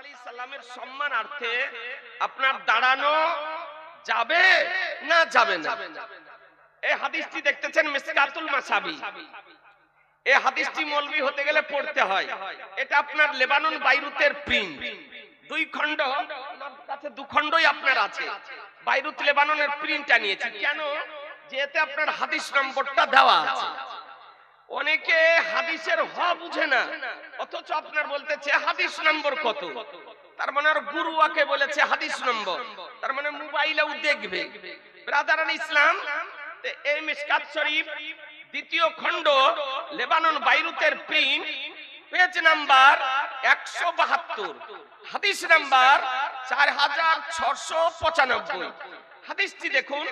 আলাইহিস সালামের সম্মানার্থে আপনার দাঁড়ানো যাবে না যাবে না? এই হাদিসটি দেখতেছেন মিসকাতুল মাসাবি। এই হাদিসটি মৌলভী হতে গেলে পড়তে হয়। এটা আপনার লেবানন বাইরুতের প্রিন্ট, দুই খণ্ড, কাছে দু খণ্ডই আপনার আছে। বাইরুত লেবাননের প্রিন্টটা নিয়েছি কেন, যে এতে আপনার হাদিস নম্বরটা দেওয়া আছে। অনেকে হাদিসের হ বুঝে না, অথচ আপনার বলতেছে হাদিস নম্বর কত। তার মানে আর গুরুয়াকে বলেছে হাদিস নম্বর, তার মানে মোবাইলেও দেখবে। ব্রাদারান ইসলাম, এই মিশকাত শরীফ দ্বিতীয় খণ্ড লেবানন বাইরুতের প্রিন্ট, পেজ নাম্বার 172, হাদিস নাম্বার 4695। হাদিসটি দেখুন।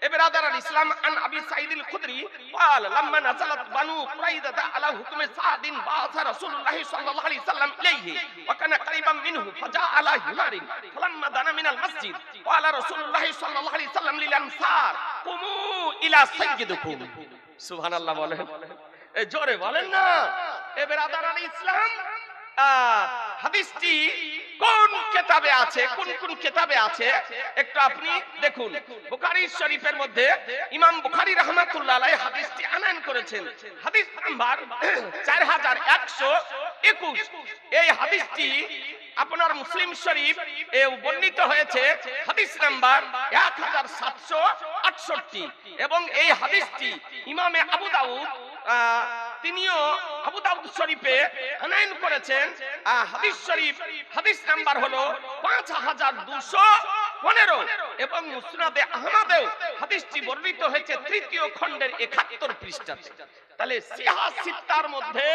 ইবরাদার ইসলাম আন আবি সাঈদ আল খুদরি قال لما نزلت بنو قريظة على حكم سعد بعث رسول الله صلى الله عليه وسلم إليه وكان قريبا منه فجاء على حمار فلما دنا من المسجد قال رسول الله صلى الله عليه وسلم للأنصار قوموا إلى سيدكم। সুবহানাল্লাহ বলেন, জোরে বলেন না। ইবরাদার ইসলাম, হাদিসটি কোন কিতাবে আছে, কোন কোন কিতাবে আছে একটু আপনি দেখুন। বুখারী শরীফের মধ্যে ইমাম বুখারী রাহমাতুল্লাহ আলাইহি হাদিসটি আনয়ন করেছেন, হাদিস নাম্বার 4121। এই হাদিসটি আপনার মুসলিম শরীফ এ বর্ণিত হয়েছে হাদিস নাম্বার 1768, এবং এই হাদিসটি ইমামে আবু দাউদ তিনিও আবু দাউদ শরীফে আনয়ন করেছেন। হাদিস শরীফ হাদিস নাম্বার হলো 5215, এবং মুসনাদে আহমদেও হাদিসটি বর্ণিত হয়েছে তৃতীয় খণ্ডের 71 পৃষ্ঠাতে। তাহলে সিহাহ সিত্তার মধ্যে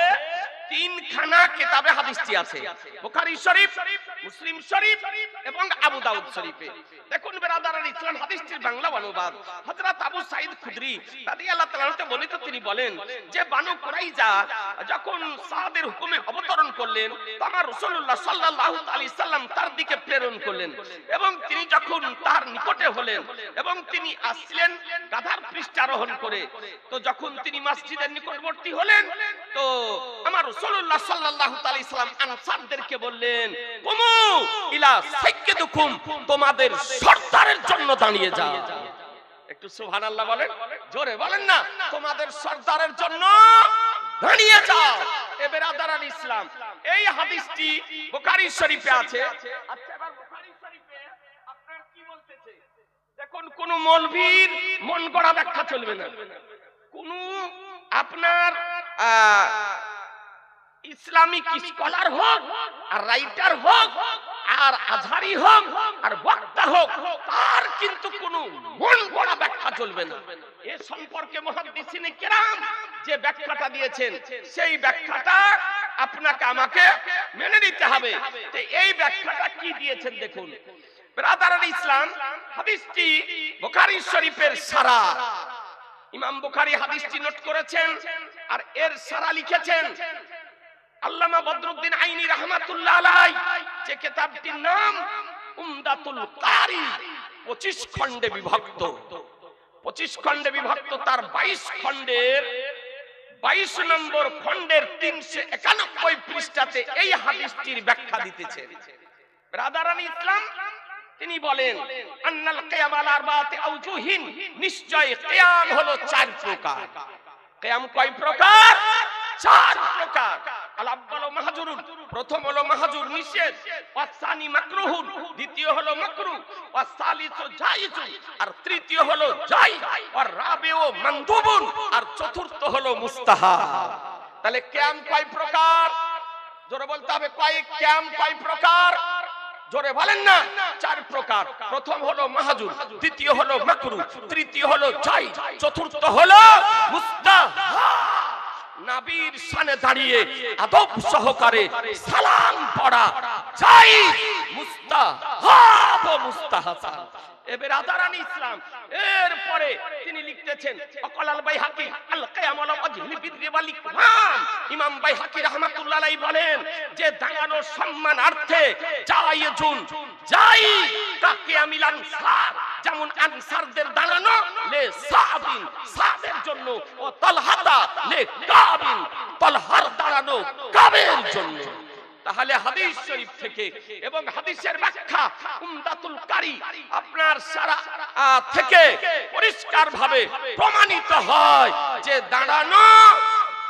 তিনখানা কিতাবে হাদিসটি আছে, বুখারী শরীফ, মুসলিম শরীফ এবং আবু দাউদ শরীফে। দেখুন ব্রাদারান ইসলাম, হাদিসটির বাংলা অনুবাদ হযরত আবু সাঈদ খুদরি রাদিয়াল্লাহু তাআলা আনহু বর্ণিত, তিনি বলেন যে বানু কুরাইজা যখন সাদের হুকুমে অবতরণ করলেন, আমার রাসূলুল্লাহ সাল্লাল্লাহু আলাইহি সাল্লাম তার দিকে প্রেরণ করলেন, এবং তিনি যখন তার নিকটে হলেন এবং তিনি আসলেন গাধার পৃষ্ঠারোহণ করে, তো যখন তিনি মসজিদের নিকটবর্তী হলেন, তো আমার রাসূলুল্লাহ সাল্লাল্লাহু আলাইহি সাল্লাম আনসারদেরকে বললেন, কুমু ইলা সাইয়্যিদিকুম, তোমাদের সরদারের জন্য দাঁড়িয়ে যাও। একটু সুবহানাল্লাহ বলেন, জোরে বলেন না, তোমাদের সরদারের জন্য দাঁড়িয়ে যাও। এ বেরাদারান ইসলাম, এই হাদিসটি বুখারী শরীফে আছে। আচ্ছা, এবার বুখারী শরীফে আপনার কি বলতেছে দেখুন। কোন মৌলভীর মন গড়া ব্যাখ্যা চলবে না। কোন আপনার ইসলামিক স্কলার হোক আর রাইটার হোক আর আজহারি হোক আর বক্তা হোক, তার কিন্তু কোনো মন গড়া ব্যাখ্যা চলবে না। এ সম্পর্কে মুহাদ্দিসিনে কেরাম যে ব্যাখ্যাটা দিয়েছেন, সেই ব্যাখ্যাটা আপনাকে আমাকে মেনে নিতে হবে। তো এই ব্যাখ্যাটা কি দিয়েছেন দেখুন। ব্রাদারান ইসলাম, হাদিসটি বুখারী শরীফের সারা, ইমাম বুখারী হাদিসটি নোট করেছেন আর এর সারা লিখেছেন আল্লামা বদরুদ্দিন আইনি রাহমাতুল্লাহ আলাইহি, যে কিতাবটির নাম উমদাতুল কারি, 25 খণ্ডে বিভক্ত। 25 খণ্ডে বিভক্ত, তার 22 খণ্ডের 22 নম্বর খণ্ডের 391 পৃষ্ঠাতে এই হাদিসটির ব্যাখ্যা দিতেছেন। ব্রাদারান ইসলাম, তিনি বলেন আন্নাল কিয়াম আলা আরবাতি আওজুহিন, নিশ্চয় কিয়াম হলো 4 প্রকার। কিয়াম কয় প্রকার? 4 প্রকার। আল-আব্বালু মাহজুরুন, প্রথম হলো মাহজুর নিষেধ, ওয়াসানি মাকরুহুন, দ্বিতীয় হলো মাকরুহ, ওয়াসালিসু জায়েজুন, আর তৃতীয় হলো জায়েজ, আর রাবিউ মানদুবুন, আর চতুর্থ হলো মুস্তাহাব। তাহলে কিয়াম কয় প্রকার? জোরে বলতে হবে, কিয়াম কয় প্রকার? জোরে বলেন না। 4 প্রকার। প্রথম হলো মাহজুর, দ্বিতীয় হলো মাকরুহ, তৃতীয় হলো জায়েজ, চতুর্থ হলো মুস্তাহাব। নবীর শানে দাঁড়িয়ে আদব সহকারে সালাম পড়া জায়েজ, মুস্তাহাব ও মুস্তাহাসান। বেরাদারান ইসলাম, এরপরে তিনি লিখতেছেন অকলাল বাইহাকি আল কিয়াম আলা ওয়াজহিল বিররি ওয়াল ইকরাম। ইমাম বাইহাকি রাহমাতুল্লাহ আলাইহি বলেন যে দাঁড়ানো সম্মানার্থে জায়েজুন, জায়েজ কা কিয়ামিল আনসার, যেমন আনসারদের দাঁড়ানো লে সাবিন, সাবের জন্য, ও তালহাতা লে কাবিন, তালহার দাঁড়ানো কাবের জন্য। তাহলে হাদিস শরীফ থেকে এবং হাদিসের ব্যাখ্যা উমদাতুল কারি আপনার সারা থেকে পরিষ্কার ভাবে প্রমাণিত হয় যে দাঁড়ানো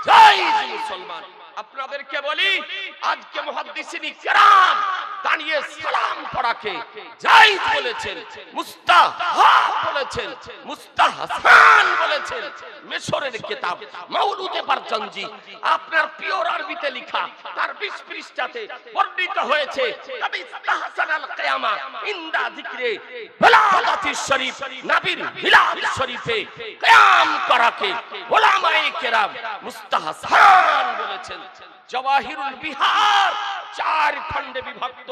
জায়েজ মুসলমান। আপনাদেরকে বলি আজকে মুহাদ্দিসিন কিরাম দাঁড়িয়ে সালাম পড়াকে জায়েজ বলেছেন, মুস্তাহাব বলেছেন, মুস্তাহসান বলেছেন। মিশরের কিতাব মাউলুদে বারজানজি আপনার পিওর আরবিতে লেখা তার 20 পৃষ্ঠাতে বর্ণিত হয়েছে তবে ইস্তাহসানাল কিয়ামা ইনদা যিকরে বিলাদাতিশ শরীফ, নবীর মিলাদ শরীফে কিয়াম করাকে উলামায়ে কেরাম মুস্তাহসান বলেছেন। জওয়াহিরুল বিহার 4 খণ্ডে বিভক্ত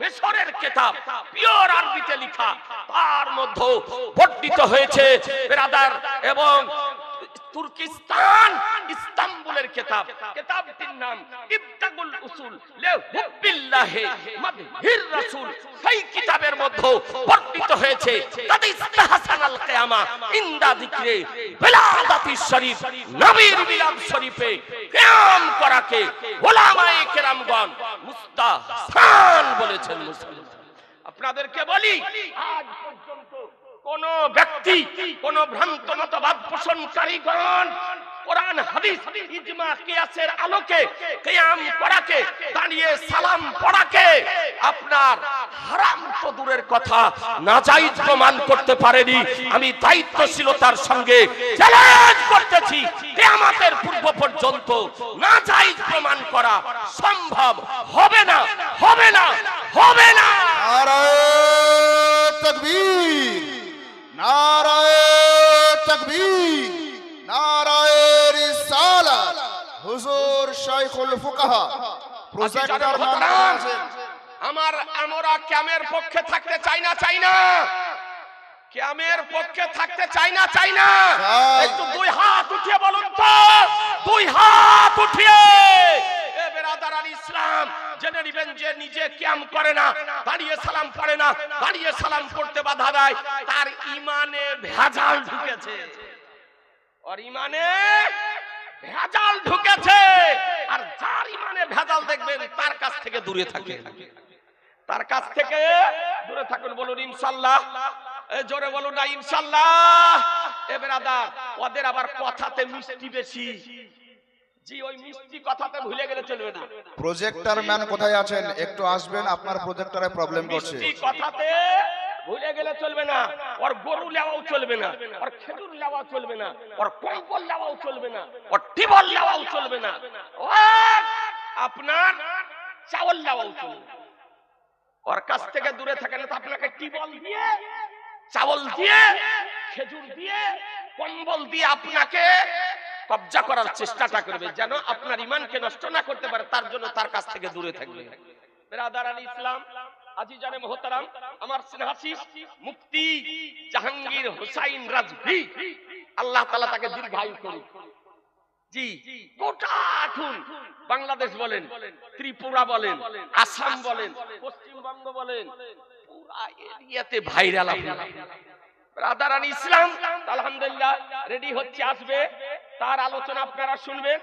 মিশরের কিতাব পিওর আরবিতে লেখা তার মধ্যে বর্ণিত হয়েছে ব্রাদার। এবং তুর্কিস্তান ইস্তাম্বুলের কিতাব, কিতাবটির নাম ইবতাগুল উসুল লিহুব্বিল্লাহি মাদহির রাসূল, সেই কিতাবের মধ্যে বর্ণিত হয়েছে তাদ ইস্তাহসানাল কিয়ামা ইনদা যিকরে বিলাদাতিশ শরীফ, নবীর মিলাদ শরীফে কিয়াম করাকে উলামায়ে কেরামগণ মুস্তাহসান বলেছেন। মুসলমান আপনাদেরকে বলি আজ পর্যন্ত কোন ব্যক্তি কোন ভ্রান্ত মতবাদ পোষণকারীগণ কোরআন হাদিস ইজমা কিয়াসের আলোকে কিয়াম করাকে দাঁড়িয়ে সালাম পড়াকে আপনার হারাম তো দূরের কথা নাজায়েজ প্রমাণ করতে পারেনি। আমি দায়িত্বশীলতার সঙ্গে চ্যালেঞ্জ করতেছি কিয়ামতের পূর্ব পর্যন্ত নাজায়েজ প্রমাণ করা সম্ভব হবে না, হবে না, হবে না। নারায়ে তাকবীর, নারায়ে তাকবীর, নারায়ে রিসালাত। হুজুর শাইখুল ফুকাহা প্রজেক্টর ম্যান আছেন। আমরা কিয়ামের পক্ষে থাকতে চাই না, চাই না, কিয়ামের পক্ষে থাকতে চাই না, চাই না। একটু 2 হাত উঠিয়ে বলুন তো, 2 হাত উঠিয়ে। এ বেরাদারান ইসলাম জেনে নিবেন যে নিজে কিয়াম করে না, দাঁড়িয়ে সালাম পড়ে না, দাঁড়িয়ে সালাম পড়তে বাধা দেয়, তার ঈমানে ভেজাল ঢুকেছে, ওর ঈমানে ভেজাল ঢুকেছে। আর যার ঈমানে ভেজাল দেখবেন তার কাছ থেকে দূরে থাকে, তার কাছ থেকে দূরে থাকুন। বলুন ইনশাআল্লাহ, জোরে বলুন না ইনশাআল্লাহ। এ বেরাদার ওদের আবার কথাতে মিষ্টি বেশি, জি ওই মিষ্টি কথাতে ভুলে গেলে চলবে না। প্রজেক্টর ম্যান কোথায় আছেন? একটু আসবেন, আপনার প্রজেক্টরে প্রবলেম করছে। মিষ্টি কথাতে ভুলে গেলে চলবে না। ওর গরু লেওয়াও চলবে না, ওর খেজুর লেওয়াও চলবে না, ওর কম্বল লেওয়াও চলবে না, ওর টিবল লেওয়াও চলবে না, ওর আপনার চাউল লেওয়াও চলবে না। ওর কাছ থেকে দূরে থাকেন তো আপনাকে টিবল দিয়ে, চাউল দিয়ে, খেজুর দিয়ে, কম্বল দিয়ে আপনাকে কবজা করার চেষ্টাটা করবে, যেন আপনার ঈমানকে নষ্ট না করতে পারে, তার জন্য তার কাছ থেকে দূরে থাকবে। বেরাদারান ইসলাম আজিজানে মুহতারাম, আমার স্নেহাশিস মুফতি জাহাঙ্গীর হোসাইন রাজভী, আল্লাহ তাআলা তাকে দীর্ঘায়ু করুন। জি গোটা এখন বাংলাদেশ বলেন, ত্রিপুরা বলেন, আসাম বলেন, পশ্চিমবঙ্গ বলেন, পুরা এরিয়াতে ভাইরাল আপনারা। ব্রাদারান ইসলাম আলহামদুলিল্লাহ রেডি হচ্ছে, আসবে, তার আলোচনা আপনারা শুনবেন।